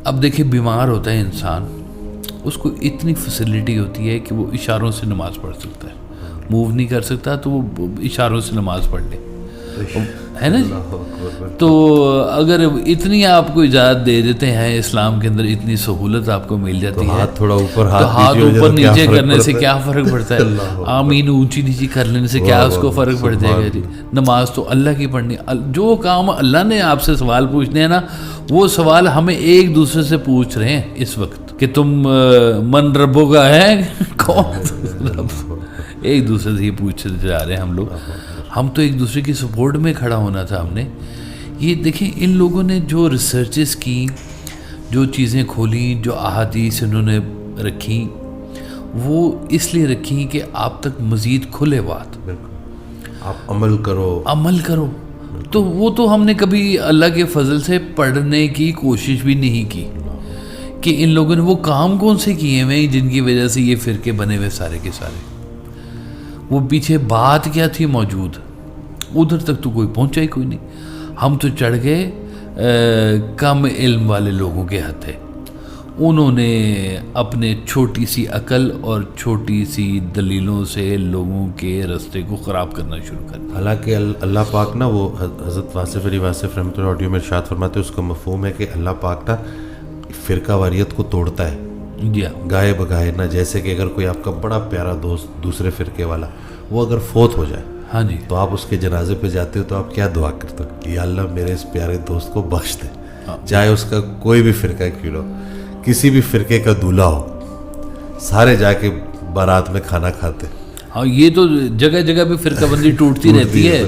اب دیکھیں بیمار ہوتا ہے انسان, اس کو اتنی فیسلٹی ہوتی ہے کہ وہ اشاروں سے نماز پڑھ سکتا ہے, موو نہیں کر سکتا تو وہ اشاروں سے نماز پڑھ لے, ہے نا جی. تو اگر اتنی آپ کو اجازت دے دیتے ہیں اسلام کے اندر, اتنی سہولت آپ کو مل جاتی ہے, تھوڑا اوپر تو ہاتھ اوپر نیچے کرنے سے کیا فرق پڑتا ہے, اللہ آمین اونچی نیچی کر لینے سے کیا اس کو فرق پڑ جائے گا جی. نماز تو اللہ کی پڑھنی, جو کام اللہ نے آپ سے سوال پوچھنے ہیں نا, وہ سوال ہمیں ایک دوسرے سے پوچھ رہے ہیں اس وقت کہ تم من ربوں کا ہے کون, ایک دوسرے سے یہ پوچھتے جا رہے ہیں ہم لوگ. ہم تو ایک دوسرے کی سپورٹ میں کھڑا ہونا تھا ہم نے. یہ دیکھیں ان لوگوں نے جو ریسرچز کی, جو چیزیں کھولیں, جو احادیث انہوں نے رکھیں, وہ اس لیے رکھیں کہ آپ تک مزید کھلے بات, آپ عمل کرو. تو وہ تو ہم نے کبھی اللہ کے فضل سے پڑھنے کی کوشش بھی نہیں کی کہ ان لوگوں نے وہ کام کون سے کیے ہوئے جن کی وجہ سے یہ فرقے بنے ہوئے سارے کے سارے, وہ پیچھے بات کیا تھی موجود, ادھر تک تو کوئی پہنچا ہی کوئی نہیں. ہم تو چڑھ گئے کم علم والے لوگوں کے ہتھے, انہوں نے اپنے چھوٹی سی عقل اور چھوٹی سی دلیلوں سے لوگوں کے رستے کو خراب کرنا شروع کر دیا. حالانکہ اللہ پاک نا, وہ حضرت واصف علی واصف رحمۃ اللہ آڈیو میں ارشاد فرماتے ہیں, اس کا مفہوم ہے کہ اللہ پاک نا فرقہ واریت کو توڑتا ہے جی گائے بگائے نا. جیسے کہ اگر کوئی آپ کا بڑا پیارا دوست دوسرے فرقے والا وہ اگر فوت ہو جائے, ہاں جی, تو آپ اس کے جنازے پہ جاتے ہو تو آپ کیا دعا کرتے ہو کہ یا اللہ میرے اس پیارے دوست کو بخش دے, چاہے اس کا کوئی بھی فرقہ کیوں ہو, کسی بھی فرقے کا دولہا ہو, سارے جا کے بارات میں کھانا کھاتے. ہاں یہ تو جگہ جگہ پہ فرقہ بندی ٹوٹتی رہتی ہے,